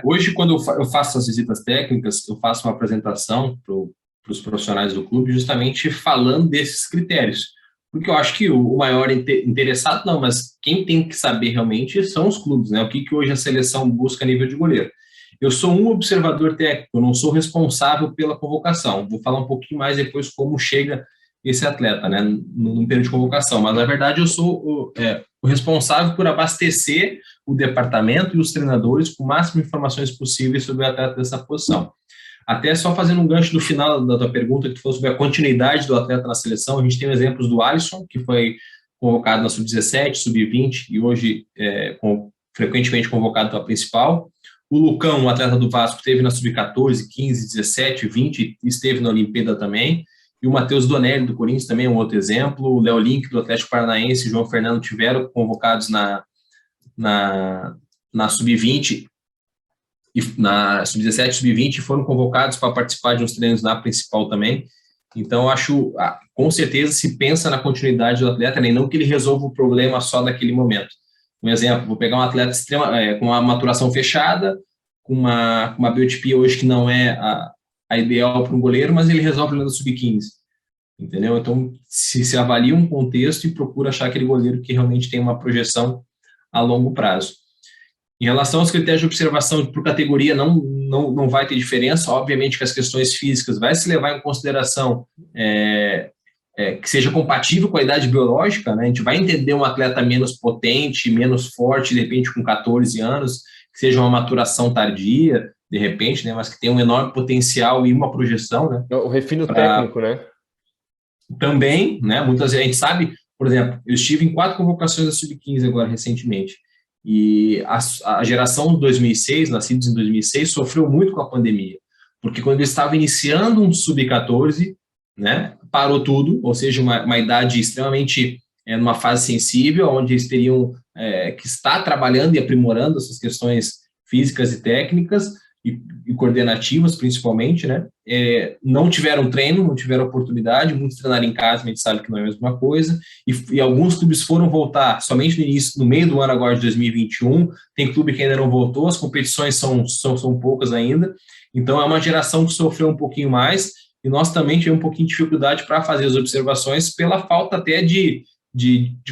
Hoje, quando eu faço as visitas técnicas, eu faço uma apresentação para os profissionais do clube, justamente falando desses critérios. Porque eu acho que o maior interessado, não, mas quem tem que saber realmente são os clubes, né? O que hoje a seleção busca a nível de goleiro. Eu sou um observador técnico, eu não sou responsável pela convocação. Vou falar um pouquinho mais depois como chega esse atleta, né, no período de convocação. Mas, na verdade, eu sou o responsável por abastecer o departamento e os treinadores com o máximo de informações possíveis sobre o atleta dessa posição. Até só fazendo um gancho no final da tua pergunta, que tu falou sobre a continuidade do atleta na seleção, a gente tem exemplos do Alisson, que foi convocado na sub-17, sub-20 e hoje frequentemente convocado para a principal. O Lucão, um atleta do Vasco, esteve na sub-14, 15, 17, 20, esteve na Olimpíada também. E o Matheus Donelli, do Corinthians, também é um outro exemplo. O Léo Link, do Atlético Paranaense, e João Fernando tiveram convocados na sub-20 e na sub-17 e sub-20 foram convocados para participar de uns treinos na principal também. Então, acho, com certeza, se pensa na continuidade do atleta, né, e não que ele resolva o problema só naquele momento. Um exemplo, vou pegar um atleta com uma maturação fechada, com uma biotipia hoje que não é a ideal para um goleiro, mas ele resolve o problema do sub-15, entendeu? Então, se avalia um contexto e procura achar aquele goleiro que realmente tem uma projeção a longo prazo. Em relação aos critérios de observação por categoria, não vai ter diferença. Obviamente que as questões físicas vai se levar em consideração que seja compatível com a idade biológica, né? A gente vai entender um atleta menos potente, menos forte, de repente com 14 anos, que seja uma maturação tardia, de repente, né? Mas que tem um enorme potencial e uma projeção, né? O refino técnico, né? Também, né? Muitas vezes a gente sabe, por exemplo, eu estive em 4 convocações da Sub-15 agora recentemente, e a geração 2006, nascidos em 2006, sofreu muito com a pandemia, porque quando eles estavam iniciando um Sub-14, né, parou tudo, ou seja, uma idade extremamente numa fase sensível, onde eles teriam que estar trabalhando e aprimorando essas questões físicas e técnicas, e coordenativas, principalmente, né? Não tiveram treino, não tiveram oportunidade, muitos treinaram em casa, mas a gente sabe que não é a mesma coisa, e alguns clubes foram voltar somente no meio do ano agora de 2021, tem clube que ainda não voltou, as competições são poucas ainda, então é uma geração que sofreu um pouquinho mais, e nós também tivemos um pouquinho de dificuldade para fazer as observações pela falta até de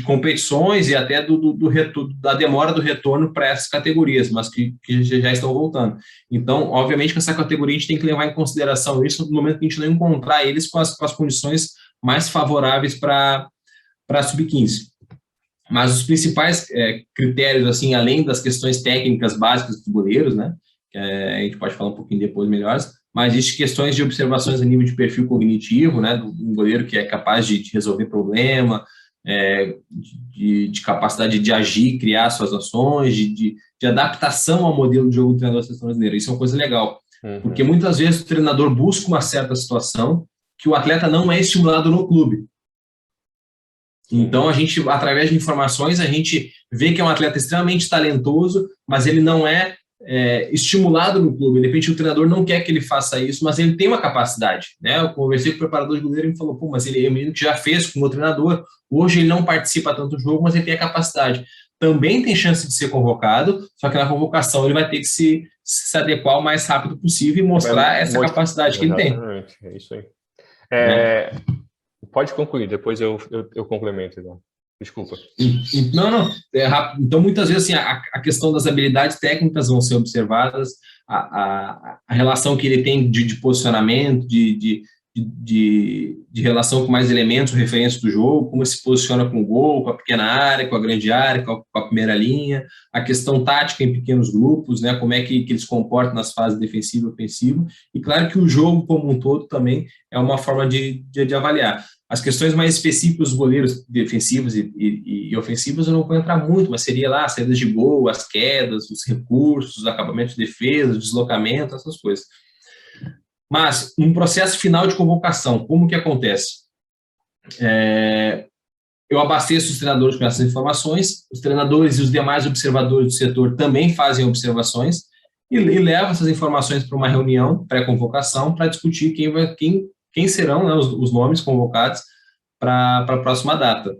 competições e até da demora do retorno para essas categorias, mas que já estão voltando. Então, obviamente que essa categoria a gente tem que levar em consideração isso no momento que a gente não encontrar eles com as condições mais favoráveis para a Sub-15. Mas os principais critérios, assim, além das questões técnicas básicas dos goleiros, né, que a gente pode falar um pouquinho depois melhores, mas existem questões de observações a nível de perfil cognitivo, né, do goleiro que é capaz de resolver problema, de capacidade de agir, criar suas ações, de adaptação ao modelo de jogo do treinador da seleção brasileira. Isso é uma coisa legal, porque muitas vezes o treinador busca uma certa situação que o atleta não é estimulado no clube. Então, a gente, através de informações, a gente vê que é um atleta extremamente talentoso, mas ele não é estimulado no clube. De repente, o treinador não quer que ele faça isso, mas ele tem uma capacidade, né? Eu conversei com o preparador de goleiro e ele falou, pô, mas ele é um menino que já fez com o treinador, hoje ele não participa tanto do jogo, mas ele tem a capacidade. Também tem chance de ser convocado, só que na convocação ele vai ter que se adequar o mais rápido possível e mostrar essa capacidade que ele tem. É isso aí. Pode concluir, depois eu complemento, então. Desculpa. Não. Então, muitas vezes, assim, a questão das habilidades técnicas vão ser observadas, a relação que ele tem de posicionamento, de relação com mais elementos, referências do jogo, como ele se posiciona com o gol, com a pequena área, com a grande área, com a primeira linha, a questão tática em pequenos grupos, né, como é que eles se comportam nas fases defensiva e ofensiva, e claro que o jogo como um todo também é uma forma de avaliar. As questões mais específicas dos goleiros defensivos e ofensivos eu não vou entrar muito, mas seria lá as saídas de gol, as quedas, os recursos, os acabamentos de defesa, o deslocamento, essas coisas. Mas, no processo final de convocação, como que acontece? Eu abasteço os treinadores com essas informações, os treinadores e os demais observadores do setor também fazem observações e levam essas informações para uma reunião pré-convocação para discutir quem serão, né, os nomes convocados para a próxima data.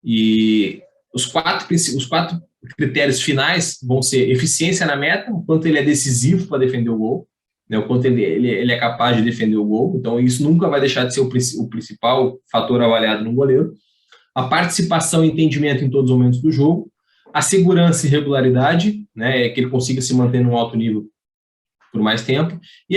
E os quatro critérios finais vão ser eficiência na meta, o quanto ele é decisivo para defender o gol, né, o quanto ele é capaz de defender o gol, então isso nunca vai deixar de ser o principal fator avaliado no goleiro. A participação e entendimento em todos os momentos do jogo, a segurança e regularidade, né, que ele consiga se manter num alto nível por mais tempo, e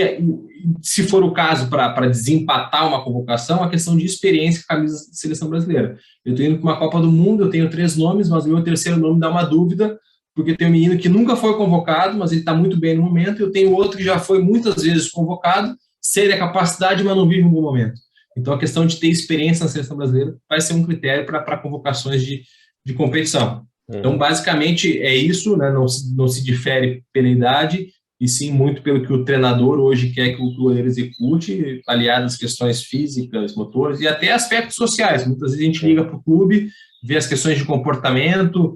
se for o caso para desempatar uma convocação, a questão de experiência com a camisa da seleção brasileira. Eu estou indo para uma Copa do Mundo, eu tenho 3 nomes, mas o meu terceiro nome dá uma dúvida, porque tem um menino que nunca foi convocado, mas ele está muito bem no momento, e eu tenho outro que já foi muitas vezes convocado, sem a capacidade, mas não vive um bom momento. Então, a questão de ter experiência na seleção brasileira vai ser um critério para convocações de competição. Então, basicamente, é isso, né? Não se difere pela idade, e sim muito pelo que o treinador hoje quer que o goleiro execute, aliado às questões físicas, motores e até aspectos sociais. Muitas vezes a gente liga para o clube, vê as questões de comportamento,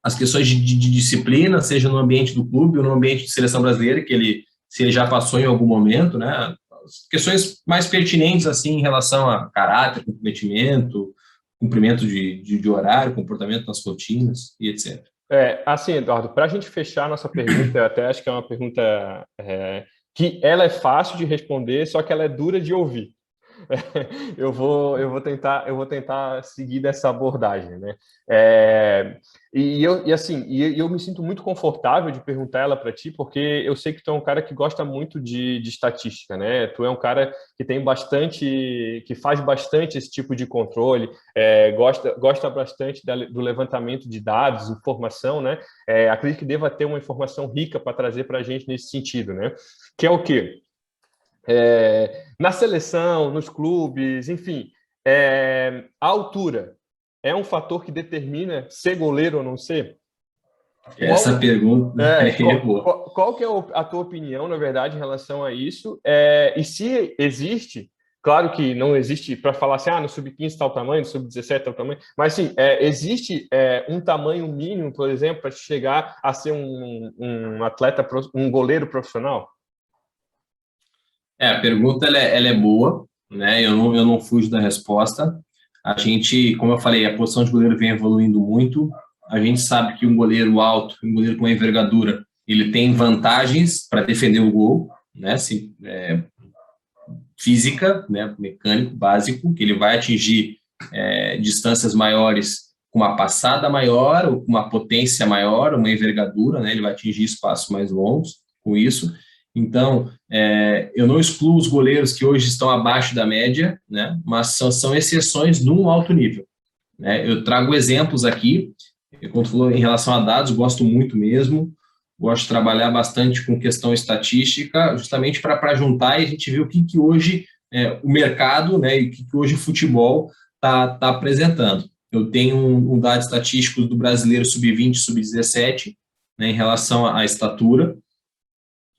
as questões de disciplina, seja no ambiente do clube ou no ambiente de seleção brasileira, se ele já passou em algum momento, né? questões mais pertinentes, assim, em relação a caráter, comprometimento, cumprimento de horário, comportamento nas rotinas e etc. Assim, Eduardo, para a gente fechar a nossa pergunta, eu até acho que é uma pergunta que ela é fácil de responder, só que ela é dura de ouvir. Eu vou tentar seguir dessa abordagem, né? Eu me sinto muito confortável de perguntar ela para ti, porque eu sei que tu é um cara que gosta muito de estatística, né? Tu é um cara que tem que faz bastante esse tipo de controle, gosta bastante do levantamento de dados, informação, né? Acredito que deva ter uma informação rica para trazer para a gente nesse sentido, né? Que é o quê? Na seleção, nos clubes, enfim, a altura é um fator que determina ser goleiro ou não ser? Essa pergunta é boa. Qual que é a tua opinião, na verdade, em relação a isso? E se existe, claro que não existe para falar assim, no sub-15 tal tamanho, no sub-17 tal tamanho, mas sim, existe um tamanho mínimo, por exemplo, para chegar a ser um atleta, um goleiro profissional? A pergunta ela é boa, né? Eu não fujo da resposta. A gente, como eu falei, a posição de goleiro vem evoluindo muito. A gente sabe que um goleiro alto, um goleiro com envergadura, ele tem vantagens para defender o gol, né? Física, né? Mecânico básico, que ele vai atingir distâncias maiores com uma passada maior, ou com uma potência maior, uma envergadura, né? Ele vai atingir espaços mais longos com isso. Então, eu não excluo os goleiros que hoje estão abaixo da média, né? Mas são exceções num alto nível, né? Eu trago exemplos aqui, quando falou em relação a dados, gosto muito mesmo, gosto de trabalhar bastante com questão estatística, justamente para juntar e a gente ver o que hoje o mercado, né, e o que hoje o futebol está apresentando. Eu tenho um dado estatístico do brasileiro sub-20 sub-17, né, em relação à estatura.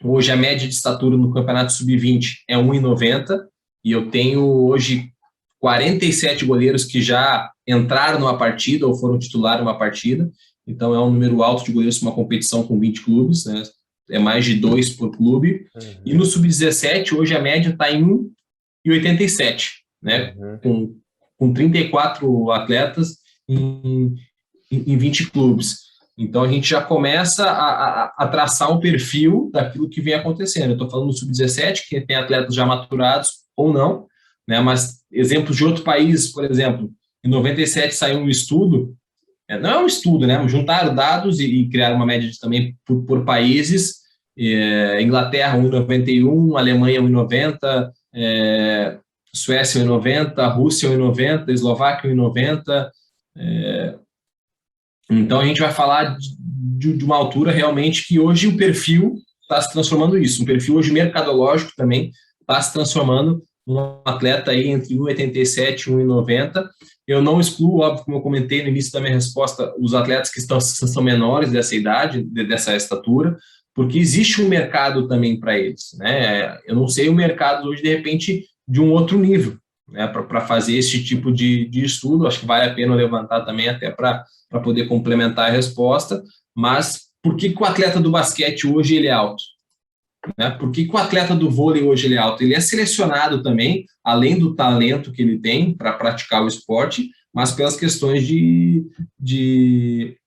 Hoje a média de estatura no campeonato sub-20 é 1,90 e eu tenho hoje 47 goleiros que já entraram numa partida ou foram titular numa partida. Então é um número alto de goleiros para uma competição com 20 clubes, né? É mais de 2 por clube. Uhum. E no sub-17 hoje a média está em 1,87, né? Uhum. Com 34 atletas em 20 clubes. Então, a gente já começa a traçar um perfil daquilo que vem acontecendo. Eu estou falando do Sub-17, que tem atletas já maturados ou não, né? Mas exemplos de outro país, por exemplo, em 97 saiu um estudo, não é um estudo, né? Juntaram dados e criaram uma média também por países. Inglaterra 1,91, Alemanha 1,90, Suécia 1,90, Rússia 1,90, Eslováquia 1,90, então, a gente vai falar de uma altura realmente que hoje o perfil está se transformando isso. Um perfil hoje mercadológico também está se transformando num atleta aí entre 1,87 e 1,90. Eu não excluo, óbvio, como eu comentei no início da minha resposta, os atletas que são menores dessa idade, dessa estatura, porque existe um mercado também para eles, né? Eu não sei o mercado hoje, de repente, de um outro nível, né? Para fazer esse tipo de estudo. Acho que vale a pena levantar também até para poder complementar a resposta, mas por que o atleta do basquete hoje ele é alto? Né? Por que o atleta do vôlei hoje ele é alto? Ele é selecionado também, além do talento que ele tem para praticar o esporte, mas pelas questões de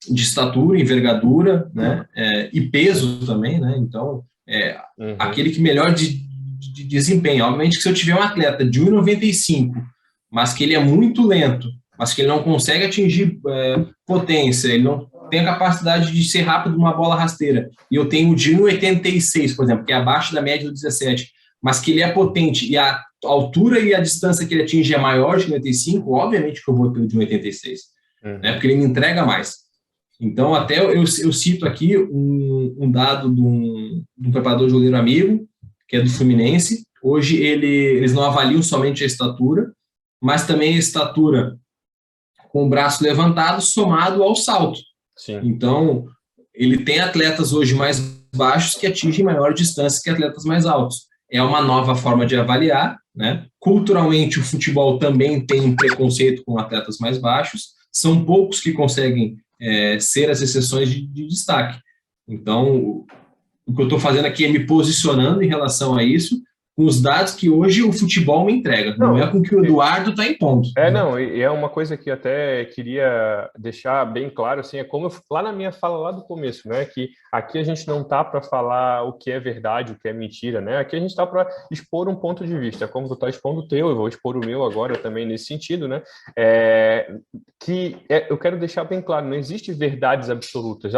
estatura, envergadura, né? E peso também, né? Então, aquele que melhor de desempenho. Obviamente que se eu tiver um atleta de 1,95, mas que ele é muito lento, mas que ele não consegue atingir potência, ele não tem a capacidade de ser rápido numa bola rasteira, e eu tenho de 1,86, por exemplo, que é abaixo da média do 17, mas que ele é potente, e a altura e a distância que ele atinge é maior de 1,95, obviamente que eu vou pelo de 1,86, né, porque ele me entrega mais. Então, até eu cito aqui um dado de um preparador de goleiro amigo, que é do Fluminense. Hoje eles não avaliam somente a estatura, mas também a estatura com o braço levantado somado ao salto. Sim. Então, ele tem atletas hoje mais baixos que atingem maior distância que atletas mais altos. É uma nova forma de avaliar, né? Culturalmente, o futebol também tem um preconceito com atletas mais baixos. São poucos que conseguem ser as exceções de destaque. Então, o que eu estou fazendo aqui é me posicionando em relação a isso, com os dados que hoje o futebol me entrega, não é com o que o Eduardo está impondo. Não, e é uma coisa que até queria deixar bem claro, assim, é como lá na minha fala lá do começo, né, que aqui a gente não tá para falar o que é verdade, o que é mentira, né, aqui a gente tá para expor um ponto de vista, como tu tá expondo o teu, eu vou expor o meu agora também nesse sentido, né, eu quero deixar bem claro, não existe verdades absolutas,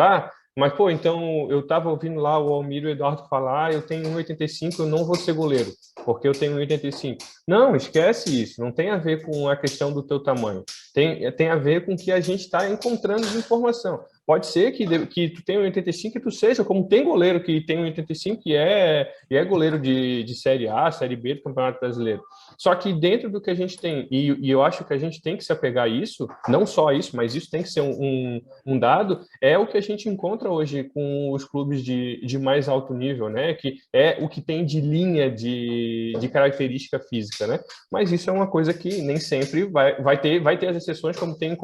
mas, pô, então eu estava ouvindo lá o Almir e o Eduardo falar, eu tenho 1,85, eu não vou ser goleiro, porque eu tenho 1,85. Não, esquece isso, não tem a ver com a questão do teu tamanho, tem a ver com o que a gente está encontrando de informação. Pode ser que tu tenha 1,85 e tu seja, como tem goleiro que tem 1,85 e é goleiro de Série A, Série B do Campeonato Brasileiro. Só que dentro do que a gente tem, e eu acho que a gente tem que se apegar a isso, não só a isso, mas isso tem que ser um dado, é o que a gente encontra hoje com os clubes de mais alto nível, né? Que é o que tem de linha de característica física, né? Mas isso é uma coisa que nem sempre vai ter as exceções, como tem em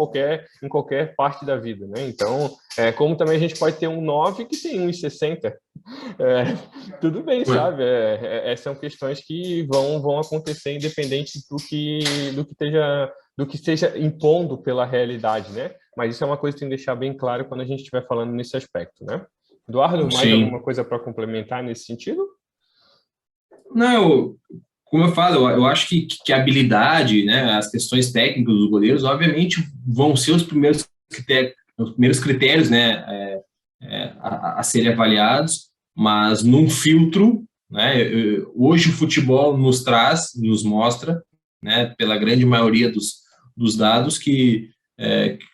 qualquer parte da vida, né? Então, como também a gente pode ter um 9 que tem 1,60. Tudo bem, sabe? Essas são questões que vão acontecer independente do que esteja impondo pela realidade, né? Mas isso é uma coisa que tem que deixar bem claro quando a gente estiver falando nesse aspecto, né? Eduardo, mais Sim. alguma coisa para complementar nesse sentido? Não, como eu falo, eu acho que a habilidade, né, as questões técnicas dos goleiros, obviamente, vão ser os primeiros critérios, né, a serem avaliados, mas num filtro, né, hoje o futebol nos mostra, né, pela grande maioria dos dados, que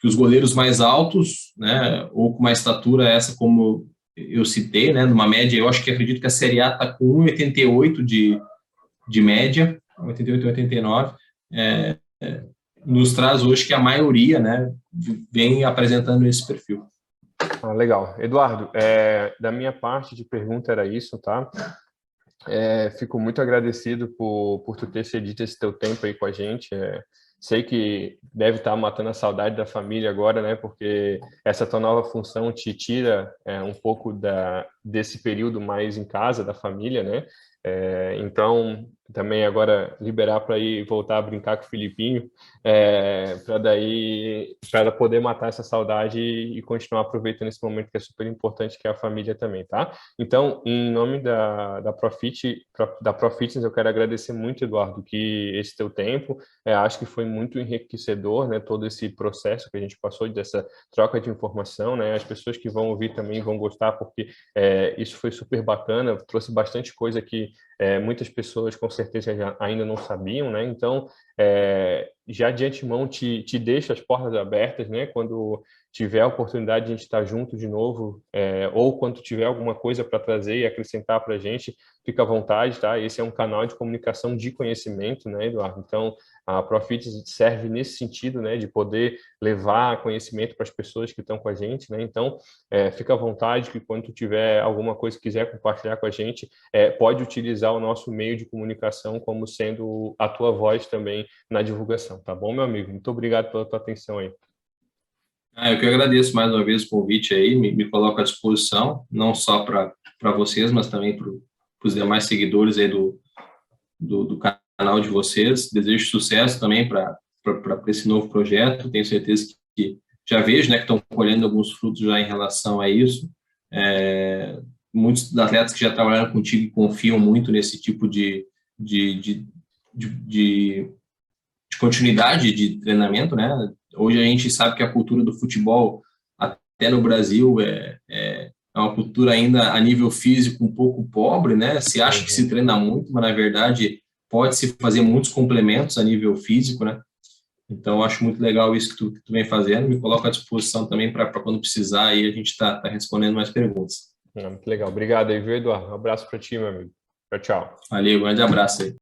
os goleiros mais altos, né, ou com uma estatura essa como eu citei, né, numa média, eu acho que acredito que a Série A está com 1,88 de média, 88, 89, nos traz hoje que a maioria, né, vem apresentando esse perfil. Legal. Eduardo, da minha parte de pergunta era isso, tá? Fico muito agradecido por tu ter cedido esse teu tempo aí com a gente. Sei que deve estar matando a saudade da família agora, né? Porque essa tua nova função te tira um pouco desse período mais em casa da família, né? Então, também agora liberar para ir voltar a brincar com o Filipinho, para poder matar essa saudade e continuar aproveitando esse momento que é super importante, que é a família também, tá? Então, em nome da Profitness, eu quero agradecer muito, Eduardo, que esse teu tempo, acho que foi muito enriquecedor, né? Todo esse processo que a gente passou dessa troca de informação, né? As pessoas que vão ouvir também vão gostar, porque isso foi super bacana, trouxe bastante coisa que muitas pessoas com certeza ainda não sabiam, né? Então, já de antemão te deixo as portas abertas, né? Quando tiver a oportunidade de a gente estar junto de novo, ou quando tiver alguma coisa para trazer e acrescentar para a gente, fica à vontade, tá? Esse é um canal de comunicação de conhecimento, né, Eduardo? Então, a Profit serve nesse sentido, né, de poder levar conhecimento para as pessoas que estão com a gente, né? Então, fica à vontade que quando tu tiver alguma coisa que quiser compartilhar com a gente, pode utilizar o nosso meio de comunicação como sendo a tua voz também na divulgação, tá bom, meu amigo? Muito obrigado pela tua atenção aí. Eu que agradeço mais uma vez o convite aí, me coloco à disposição, não só para vocês, mas também para os demais seguidores aí do canal de vocês. Desejo sucesso também para esse novo projeto. Tenho certeza que já vejo, né, que estão colhendo alguns frutos já em relação a isso. Muitos atletas que já trabalharam contigo confiam muito nesse tipo de continuidade de treinamento, né? Hoje a gente sabe que a cultura do futebol, até no Brasil, é uma cultura ainda a nível físico um pouco pobre, né? Se acha que se treina muito, mas na verdade pode-se fazer muitos complementos a nível físico, né? Então, eu acho muito legal isso que tu vem fazendo. Me coloco à disposição também para quando precisar aí a gente tá respondendo mais perguntas. Muito legal. Obrigado aí, viu, Eduardo? Um abraço para ti, meu amigo. Tchau, tchau. Valeu, grande abraço aí.